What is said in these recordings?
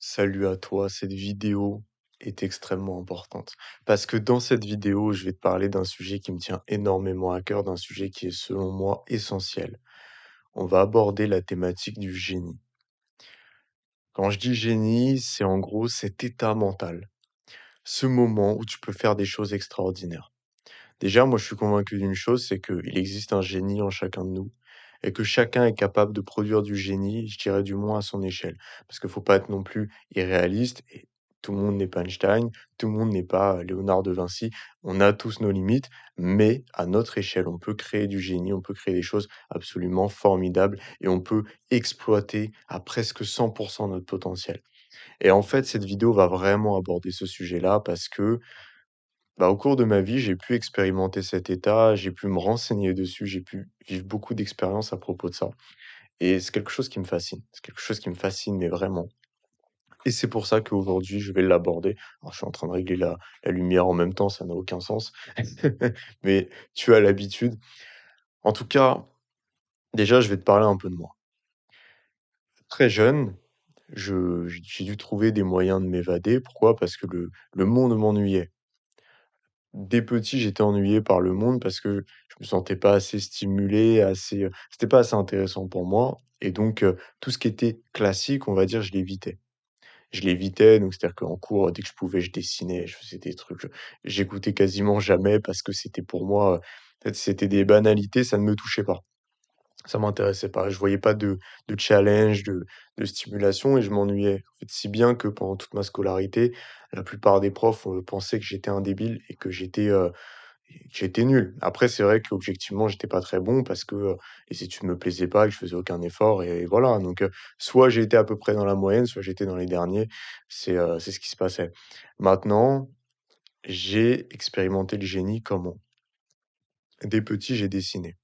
Salut à toi, cette vidéo est extrêmement importante parce que dans cette vidéo, je vais te parler d'un sujet qui me tient énormément à cœur, d'un sujet qui est selon moi essentiel. On va aborder la thématique du génie. Quand je dis génie, c'est en gros cet état mental, ce moment où tu peux faire des choses extraordinaires. Déjà, moi, je suis convaincu d'une chose, c'est qu'il existe un génie en chacun de nous et que chacun est capable de produire du génie, je dirais du moins à son échelle. Parce qu'il faut pas être non plus irréaliste et tout le monde n'est pas Einstein, tout le monde n'est pas Léonard de Vinci. On a tous nos limites, mais à notre échelle, on peut créer du génie, on peut créer des choses absolument formidables et on peut exploiter à presque 100% notre potentiel. Et en fait, cette vidéo va vraiment aborder ce sujet-là parce que au cours de ma vie, j'ai pu expérimenter cet état, j'ai pu me renseigner dessus, j'ai pu vivre beaucoup d'expériences à propos de ça et c'est quelque chose qui me fascine. C'est quelque chose qui me fascine, mais vraiment et c'est pour ça qu'aujourd'hui, je vais l'aborder. Alors, je suis en train de régler la lumière en même temps, ça n'a aucun sens, mais tu as l'habitude. En tout cas, déjà, je vais te parler un peu de moi. Très jeune, j'ai dû trouver des moyens de m'évader. Pourquoi? Parce que le monde m'ennuyait. Dès petit, j'étais ennuyé par le monde parce que je me sentais pas assez stimulé, assez, c'était pas assez intéressant pour moi et donc tout ce qui était classique, on va dire, je l'évitais. Je l'évitais, donc c'est-à-dire qu'en cours, dès que je pouvais, je dessinais, je faisais des trucs, j'écoutais quasiment jamais parce que c'était pour moi, en fait, c'était des banalités, ça ne me touchait pas. Ça m'intéressait pas. Je voyais pas de challenge, de stimulation et je m'ennuyais. En fait, si bien que pendant toute ma scolarité, la plupart des profs, pensaient que j'étais un débile et que j'étais nul. Après, c'est vrai qu'objectivement, j'étais pas très bon parce que, les études me plaisaient pas, que je faisais aucun effort et voilà. Donc, soit j'étais à peu près dans la moyenne, soit j'étais dans les derniers. C'est ce qui se passait. Maintenant, j'ai expérimenté le génie comment? Dès petit, j'ai dessiné.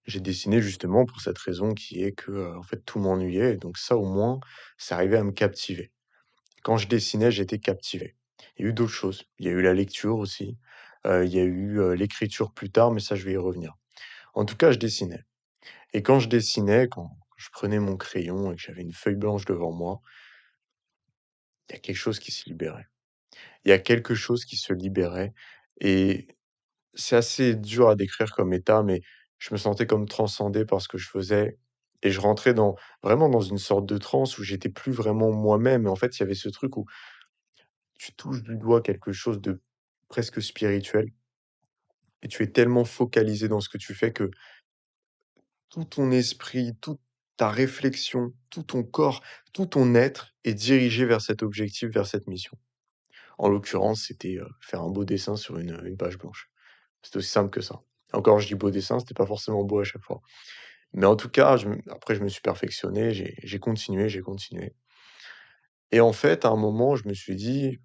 J'ai dessiné justement pour cette raison qui est que, en fait, tout m'ennuyait et donc ça, au moins, ça arrivait à me captiver. Quand je dessinais, j'étais captivé. Il y a eu d'autres choses. Il y a eu la lecture aussi, il y a eu, l'écriture plus tard, mais ça, je vais y revenir. En tout cas, je dessinais et quand je dessinais, quand je prenais mon crayon et que j'avais une feuille blanche devant moi, il y a quelque chose qui se libérait. Il y a quelque chose qui se libérait et c'est assez dur à décrire comme état, mais je me sentais comme transcendé par ce que je faisais et je rentrais vraiment dans une sorte de transe où j'étais plus vraiment moi-même et en fait, il y avait ce truc où tu touches du doigt quelque chose de presque spirituel et tu es tellement focalisé dans ce que tu fais que tout ton esprit, toute ta réflexion, tout ton corps, tout ton être est dirigé vers cet objectif, vers cette mission. En l'occurrence, c'était, faire un beau dessin sur une page blanche. C'était aussi simple que ça. Encore je dis beau dessin, c'était pas forcément beau à chaque fois. Mais en tout cas, après je me suis perfectionné, j'ai continué, j'ai continué et en fait, à un moment, je me suis dit: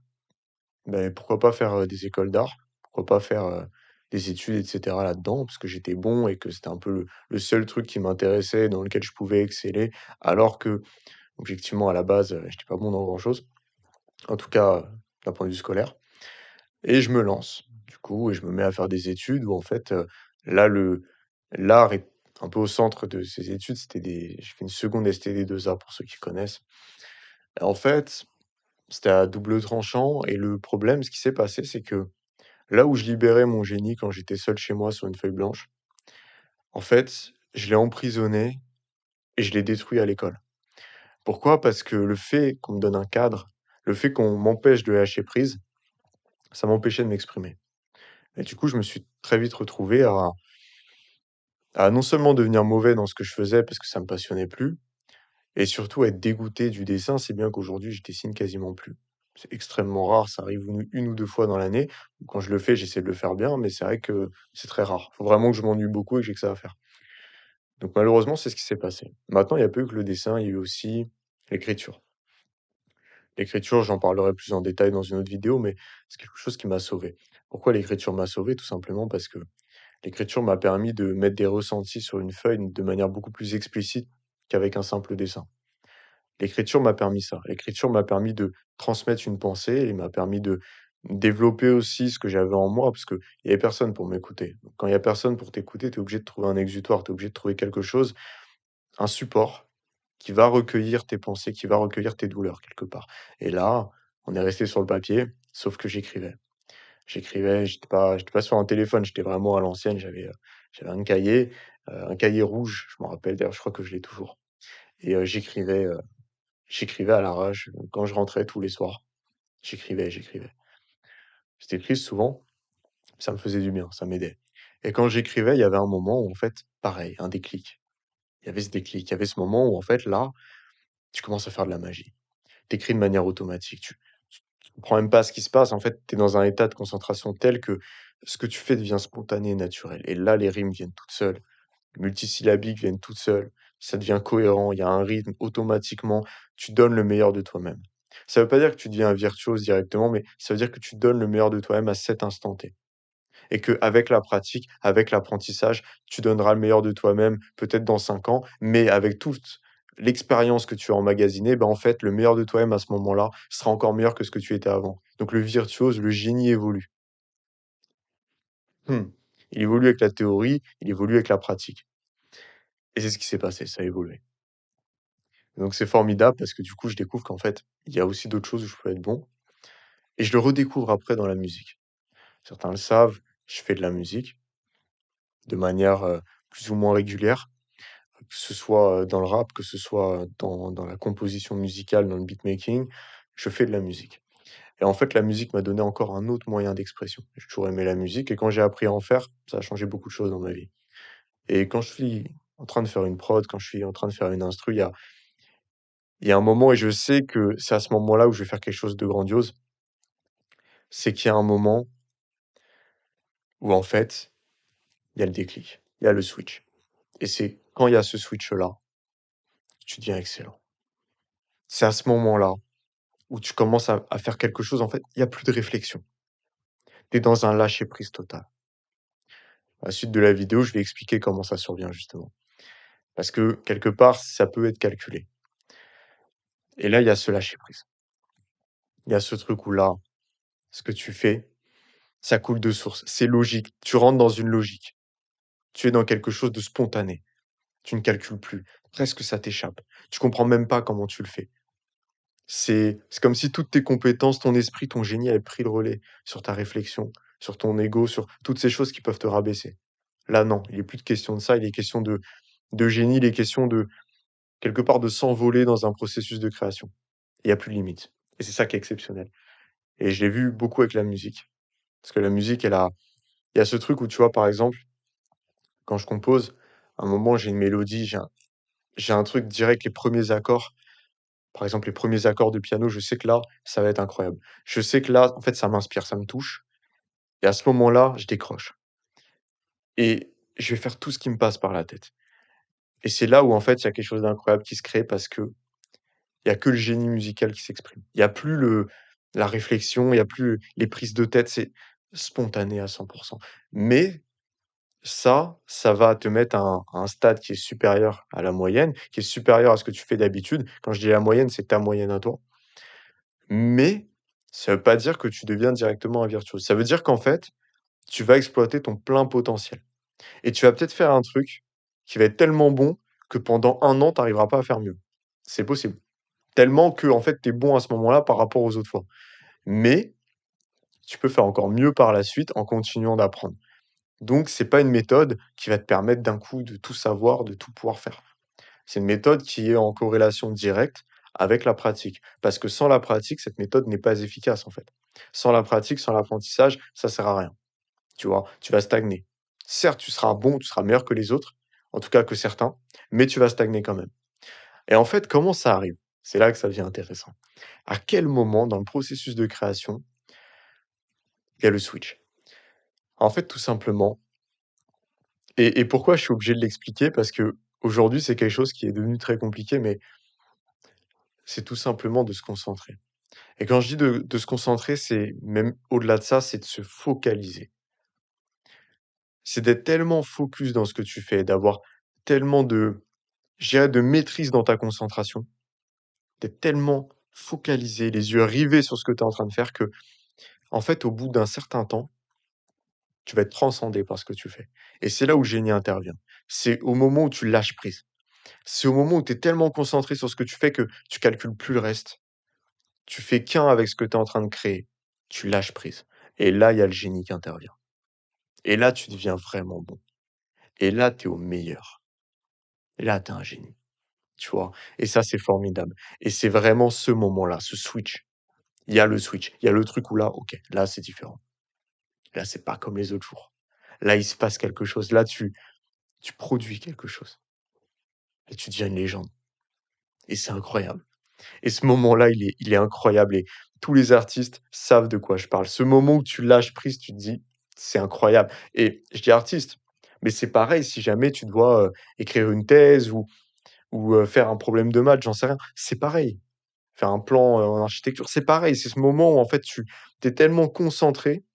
ben pourquoi pas faire, des écoles d'art? Pourquoi pas faire, des études et cetera là-dedans? Parce que j'étais bon et que c'était un peu le seul truc qui m'intéressait, dans lequel je pouvais exceller, alors que objectivement à la base, j'étais pas bon dans grand-chose. En tout cas, d'un point de vue scolaire et je me lance, du coup et je me mets à faire des études où en fait, là l'art est un peu au centre de ces études. J'ai fait une seconde STD2A pour ceux qui connaissent et en fait, c'était à double tranchant et le problème, ce qui s'est passé, c'est que là où je libérais mon génie quand j'étais seul chez moi sur une feuille blanche, en fait, je l'ai emprisonné et je l'ai détruit à l'école. Pourquoi? Parce que le fait qu'on me donne un cadre, le fait qu'on m'empêche de lâcher prise, ça m'empêchait de m'exprimer. Et du coup, je me suis très vite retrouvé à non seulement devenir mauvais dans ce que je faisais parce que ça me passionnait plus et surtout être dégoûté du dessin, si bien qu'aujourd'hui je dessine quasiment plus. C'est extrêmement rare, ça arrive une ou 2 fois dans l'année. Quand je le fais, j'essaie de le faire bien, mais c'est vrai que c'est très rare. Faut vraiment que je m'ennuie beaucoup et que j'ai que ça à faire. Donc malheureusement, c'est ce qui s'est passé. Maintenant, il y a pas eu que le dessin, il y a eu aussi l'écriture. L'écriture, j'en parlerai plus en détail dans une autre vidéo, mais c'est quelque chose qui m'a sauvé. Pourquoi l'écriture m'a sauvé? Tout simplement parce que l'écriture m'a permis de mettre des ressentis sur une feuille de manière beaucoup plus explicite qu'avec un simple dessin. L'écriture m'a permis ça. L'écriture m'a permis de transmettre une pensée et m'a permis de développer aussi ce que j'avais en moi, parce qu'il y avait personne pour m'écouter. Donc quand il y a personne pour t'écouter, tu es obligé de trouver un exutoire, tu es obligé de trouver quelque chose, un support qui va recueillir tes pensées, qui va recueillir tes douleurs quelque part. Et là, on est resté sur le papier, sauf que j'écrivais. J'écrivais, j'étais pas sur un téléphone, j'étais vraiment à l'ancienne, j'avais un cahier rouge, je m'en rappelle d'ailleurs, je crois que je l'ai toujours et j'écrivais à l'arrache, quand je rentrais tous les soirs. J'écrivais. J'étais triste souvent, ça me faisait du bien, ça m'aidait et quand j'écrivais, il y avait un moment où en fait, pareil, un déclic. Il y avait ce déclic, il y avait ce moment où en fait là, tu commences à faire de la magie. Tu écris de manière automatique, tu comprends même pas ce qui se passe, en fait, tu es dans un état de concentration tel que ce que tu fais devient spontané et naturel et là, les rimes viennent toutes seules, les multisyllabiques viennent toutes seules, ça devient cohérent, il y a un rythme automatiquement, tu donnes le meilleur de toi-même. Ça veut pas dire que tu deviens un virtuose directement, mais ça veut dire que tu donnes le meilleur de toi-même à cet instant T. Et qu'avec la pratique, avec l'apprentissage, tu donneras le meilleur de toi-même peut-être dans 5 ans, mais avec toute l'expérience que tu as emmagasinée, ben, en fait, le meilleur de toi-même à ce moment-là sera encore meilleur que ce que tu étais avant. Donc le virtuose, le génie évolue. Mmh. Il évolue avec la théorie, il évolue avec la pratique et c'est ce qui s'est passé, ça a évolué. Donc c'est formidable parce que du coup, je découvre qu'en fait, il y a aussi d'autres choses où je peux être bon et je le redécouvre après dans la musique. Certains le savent, je fais de la musique de manière, plus ou moins régulière. Que ce soit, dans le rap, que ce soit, dans la composition musicale, dans le beatmaking, je fais de la musique et en fait, la musique m'a donné encore un autre moyen d'expression. J'ai toujours aimé la musique et quand j'ai appris à en faire, ça a changé beaucoup de choses dans ma vie et quand je suis en train de faire une prod, quand je suis en train de faire une instru, il y a un moment et je sais que c'est à ce moment-là où je vais faire quelque chose de grandiose. C'est qu'il y a un moment où en fait, il y a le déclic, il y a le switch et c'est quand il y a ce switch-là, tu deviens excellent. C'est à ce moment-là où tu commences à faire quelque chose, en fait, il y a plus de réflexion. Tu es dans un lâcher prise total. À la suite de la vidéo, je vais expliquer comment ça survient justement. Parce que quelque part, ça peut être calculé. Et là, il y a ce lâcher prise. Il y a ce truc où là, ce que tu fais, ça coule de source. C'est logique. Tu rentres dans une logique. Tu es dans quelque chose de spontané. Tu ne calcules plus. Presque ça t'échappe. Tu comprends même pas comment tu le fais. C'est comme si toutes tes compétences, ton esprit, ton génie avaient pris le relais sur ta réflexion, sur ton ego, sur toutes ces choses qui peuvent te rabaisser. Là, non, il est plus de question de ça, il est question de génie, il est question de quelque part de s'envoler dans un processus de création. Il y a plus de limite et c'est ça qui est exceptionnel et je l'ai vu beaucoup avec la musique. Parce que la musique, il y a ce truc où, tu vois, par exemple, quand je compose, à un moment, j'ai une mélodie, j'ai un truc direct, les premiers accords, par exemple, les premiers accords de piano, je sais que là, ça va être incroyable. Je sais que là, en fait, ça m'inspire, ça me touche et à ce moment-là, je décroche et je vais faire tout ce qui me passe par la tête et c'est là où, en fait, il y a quelque chose d'incroyable qui se crée parce qu'il y a que le génie musical qui s'exprime. Il y a plus la réflexion, il y a plus les prises de tête, c'est spontané à 100. Mais ça va te mettre à un stade qui est supérieur à la moyenne, qui est supérieur à ce que tu fais d'habitude. Quand je dis la moyenne, c'est ta moyenne à toi. Mais ça veut pas dire que tu deviens directement un virtuose. Ça veut dire qu'en fait, tu vas exploiter ton plein potentiel et tu vas peut-être faire un truc qui va être tellement bon que pendant 1 an, tu arriveras pas à faire mieux. C'est possible. Tellement que en fait, tu es bon à ce moment-là par rapport aux autres fois. Mais tu peux faire encore mieux par la suite en continuant d'apprendre. Donc c'est pas une méthode qui va te permettre d'un coup de tout savoir, de tout pouvoir faire. C'est une méthode qui est en corrélation directe avec la pratique. Parce que sans la pratique, cette méthode n'est pas efficace en fait. Sans la pratique, sans l'apprentissage, ça sert à rien. Tu vois? Tu vas stagner. Certes, tu seras bon, tu seras meilleur que les autres, en tout cas que certains, mais tu vas stagner quand même. Et en fait, comment ça arrive? C'est là que ça devient intéressant. À quel moment dans le processus de création, il y a le switch? En fait, tout simplement et pourquoi je suis obligé de l'expliquer? Parce que aujourd'hui, c'est quelque chose qui est devenu très compliqué, mais c'est tout simplement de se concentrer. Et quand je dis de se concentrer, c'est même au-delà de ça, c'est de se focaliser. C'est d'être tellement focus dans ce que tu fais, d'avoir tellement je dirais de maîtrise dans ta concentration, d'être tellement focalisé, les yeux rivés sur ce que tu es en train de faire que, en fait, au bout d'un certain temps, tu vas être transcendé par ce que tu fais. Et c'est là où le génie intervient. C'est au moment où tu lâches prise. C'est au moment où tu es tellement concentré sur ce que tu fais que tu calcules plus le reste. Tu fais qu'un avec ce que tu es en train de créer. Tu lâches prise et là, il y a le génie qui intervient et là, tu deviens vraiment bon et là, tu es au meilleur et là, tu es un génie, tu vois? Et ça, c'est formidable et c'est vraiment ce moment-là, ce switch. Il y a le switch, il y a le truc où là, OK, là, c'est différent. Là, c'est pas comme les autres jours. Là, il se passe quelque chose. Là, tu produis quelque chose et tu deviens une légende et c'est incroyable. Et ce moment-là, il est incroyable et tous les artistes savent de quoi je parle. Ce moment où tu lâches prise, tu te dis: «C'est incroyable» et je dis artiste, mais c'est pareil si jamais tu dois, écrire une thèse ou faire un problème de maths, j'en sais rien. C'est pareil. Faire un plan, en architecture, c'est pareil. C'est ce moment où en fait tu es tellement concentré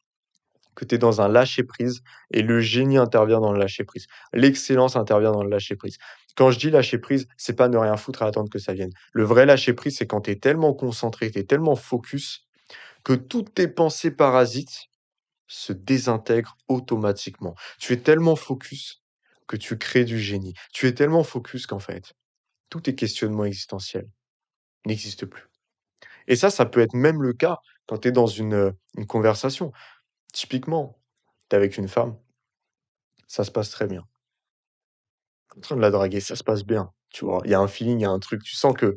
que tu es dans un lâcher prise et le génie intervient dans le lâcher prise. L'excellence intervient dans le lâcher prise. Quand je dis lâcher prise, c'est pas ne rien foutre et attendre que ça vienne. Le vrai lâcher prise, c'est quand tu es tellement concentré, tu es tellement focus que toutes tes pensées parasites se désintègrent automatiquement. Tu es tellement focus que tu crées du génie. Tu es tellement focus qu'en fait, tous tes questionnements existentiels n'existent plus. Et ça peut être même le cas quand tu es dans une conversation. Typiquement, tu es avec une femme, ça se passe très bien. En train de la draguer, ça se passe bien, tu vois? Il y a un feeling, il y a un truc, tu sens que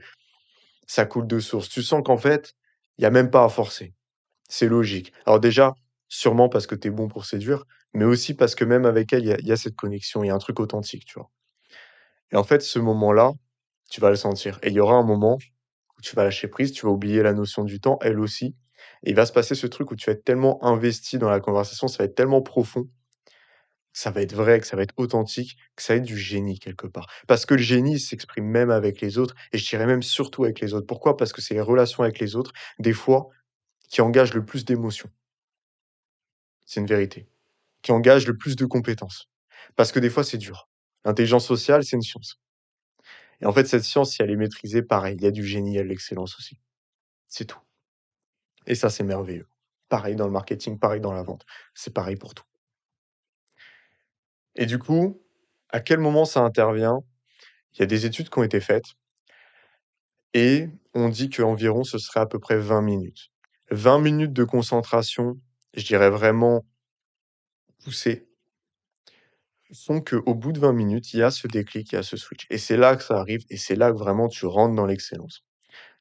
ça coule de source. Tu sens qu'en fait, il y a même pas à forcer. C'est logique. Alors déjà, sûrement parce que tu es bon pour séduire, mais aussi parce que même avec elle, il y a cette connexion, il y a un truc authentique, tu vois? Et en fait, ce moment-là, tu vas le sentir et il y aura un moment où tu vas lâcher prise, tu vas oublier la notion du temps, elle aussi, et il va se passer ce truc où tu vas être tellement investi dans la conversation, ça va être tellement profond, que ça va être vrai, que ça va être authentique, que ça va être du génie quelque part. Parce que le génie, il s'exprime même avec les autres et je dirais même surtout avec les autres. Pourquoi? Parce que c'est les relations avec les autres, des fois, qui engagent le plus d'émotions. C'est une vérité. Qui engagent le plus de compétences. Parce que des fois, c'est dur. L'intelligence sociale, c'est une science. Et en fait, cette science, si elle est maîtrisée, pareil, il y a du génie, il y a de l'excellence aussi. C'est tout. Et ça, c'est merveilleux. Pareil dans le marketing, pareil dans la vente. C'est pareil pour tout. Et du coup, à quel moment ça intervient? Il y a des études qui ont été faites et on dit qu'environ ce serait à peu près 20 minutes. 20 minutes de concentration, je dirais vraiment poussée, font qu'au bout de 20 minutes, il y a ce déclic, il y a ce switch. Et c'est là que ça arrive et c'est là que vraiment tu rentres dans l'excellence.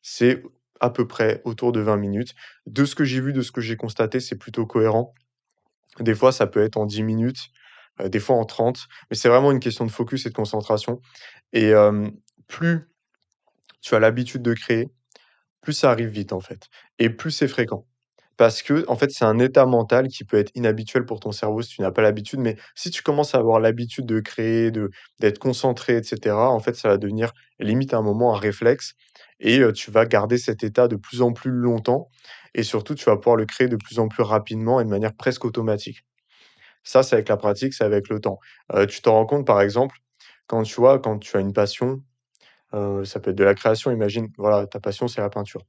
C'est à peu près autour de 20 minutes. De ce que j'ai vu, de ce que j'ai constaté, c'est plutôt cohérent. Des fois, ça peut être en 10 minutes, des fois en 30, mais c'est vraiment une question de focus et de concentration. Et plus tu as l'habitude de créer, plus ça arrive vite, en fait et plus c'est fréquent. Parce que en fait, c'est un état mental qui peut être inhabituel pour ton cerveau si tu n'as pas l'habitude, mais si tu commences à avoir l'habitude de créer, d'être concentré et cetera, en fait, ça va devenir limite à un moment un réflexe et tu vas garder cet état de plus en plus longtemps et surtout, tu vas pouvoir le créer de plus en plus rapidement et de manière presque automatique. Ça, c'est avec la pratique, c'est avec le temps. Tu t'en rends compte, par exemple, quand tu as une passion, ça peut être de la création, imagine, voilà, ta passion, c'est la peinture.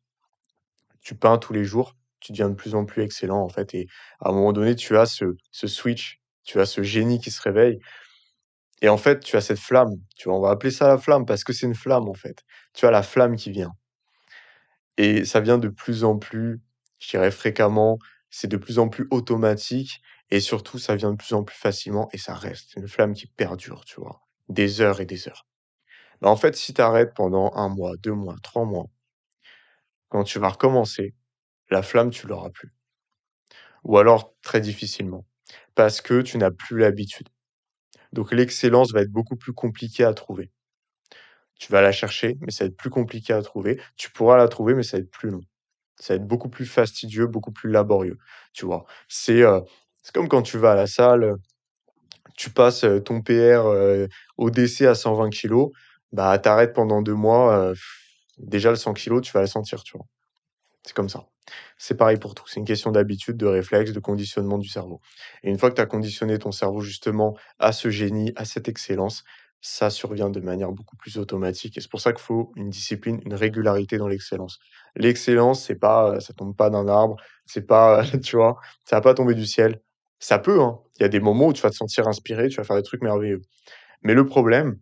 Tu peins tous les jours, tu deviens de plus en plus excellent, en fait et à un moment donné, tu as ce switch, tu as ce génie qui se réveille et en fait, tu as cette flamme, tu vois? On va appeler ça la flamme parce que c'est une flamme, en fait. Tu as la flamme qui vient et ça vient de plus en plus, je dirais fréquemment, c'est de plus en plus automatique et surtout, ça vient de plus en plus facilement et ça reste. C'est une flamme qui perdure, tu vois? Des heures et des heures. Bah, en fait, si tu arrêtes pendant 1 mois, 2 mois, 3 mois, quand tu vas recommencer, la flamme, tu l'auras plus. Ou alors très difficilement, parce que tu n'as plus l'habitude. Donc l'excellence va être beaucoup plus compliquée à trouver. Tu vas la chercher, mais ça va être plus compliqué à trouver. Tu pourras la trouver, mais ça va être plus long. Ça va être beaucoup plus fastidieux, beaucoup plus laborieux, tu vois? C'est comme quand tu vas à la salle, tu passes, ton PR, au DC à 120 kilos, bah, tu arrêtes pendant 2 mois, déjà le 100 kilos, tu vas le sentir, tu vois? C'est comme ça. C'est pareil pour tout. C'est une question d'habitude, de réflexe, de conditionnement du cerveau. Et une fois que tu as conditionné ton cerveau justement à ce génie, à cette excellence, ça survient de manière beaucoup plus automatique. Et c'est pour ça qu'il faut une discipline, une régularité dans l'excellence. L'excellence, c'est pas, ça tombe pas d'un arbre, c'est pas, tu vois, ça va pas tomber du ciel. Ça peut, hein. Il y a des moments où tu vas te sentir inspiré, tu vas faire des trucs merveilleux. Mais le problème,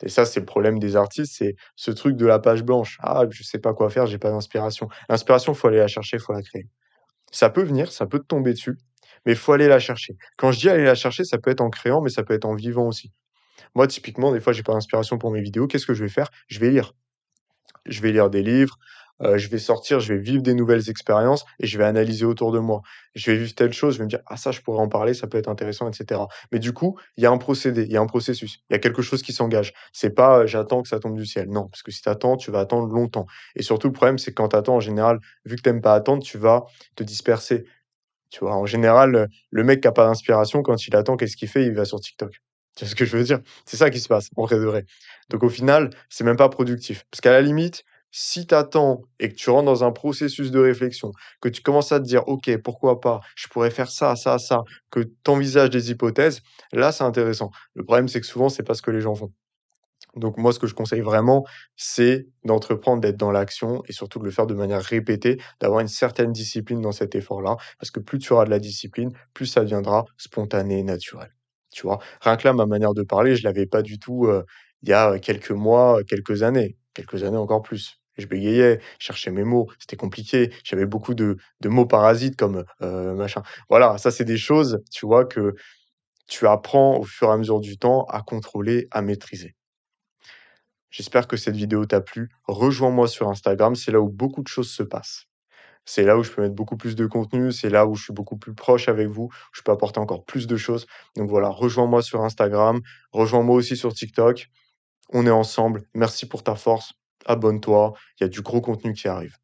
Et ça, c'est le problème des artistes, c'est ce truc de la page blanche. «Ah, je sais pas quoi faire, j'ai pas d'inspiration». L'inspiration, faut aller la chercher, faut la créer. Ça peut venir, ça peut te tomber dessus, mais il faut aller la chercher. Quand je dis aller la chercher, ça peut être en créant, mais ça peut être en vivant aussi. Moi, typiquement, des fois, j'ai pas d'inspiration pour mes vidéos. Qu'est-ce que je vais faire? Je vais lire. Je vais lire des livres, je vais sortir, je vais vivre des nouvelles expériences et je vais analyser autour de moi. Je vais vivre telle chose, je vais me dire: «Ah ça, je pourrais en parler, ça peut être intéressant» et cetera. Mais du coup, il y a un procédé, il y a un processus, il y a quelque chose qui s'engage. C'est pas, «J'attends que ça tombe du ciel». Non, parce que si tu attends, tu vas attendre longtemps et surtout le problème, c'est que quand tu attends, en général, vu que tu aimes pas attendre, tu vas te disperser. Tu vois? En général, le mec qui a pas d'inspiration, quand il attend, qu'est-ce qu'il fait? Il va sur TikTok. Tu vois ce que je veux dire? C'est ça qui se passe, en vrai de vrai. Donc au final, c'est même pas productif. Parce qu'à la limite, si tu attends et que tu rentres dans un processus de réflexion, que tu commences à te dire: «OK, pourquoi pas? Je pourrais faire ça, ça, ça», que tu envisages des hypothèses, là, c'est intéressant. Le problème, c'est que souvent, c'est pas ce que les gens font. Donc moi, ce que je conseille vraiment, c'est d'entreprendre, d'être dans l'action et surtout de le faire de manière répétée, d'avoir une certaine discipline dans cet effort-là. Parce que plus tu auras de la discipline, plus ça deviendra spontané et naturel. Tu vois? Rien que là, ma manière de parler, je l'avais pas du tout, il y a, quelques mois, quelques années encore plus. Je bégayais, je cherchais mes mots, c'était compliqué. J'avais beaucoup de mots parasites comme, machin. Voilà, ça, c'est des choses, tu vois, que tu apprends au fur et à mesure du temps à contrôler, à maîtriser. J'espère que cette vidéo t'a plu. Rejoins-moi sur Instagram, c'est là où beaucoup de choses se passent. C'est là où je peux mettre beaucoup plus de contenu, c'est là où je suis beaucoup plus proche avec vous, où je peux apporter encore plus de choses. Donc voilà, rejoins-moi sur Instagram, rejoins-moi aussi sur TikTok. On est ensemble. Merci pour ta force. Abonne-toi, il y a du gros contenu qui arrive.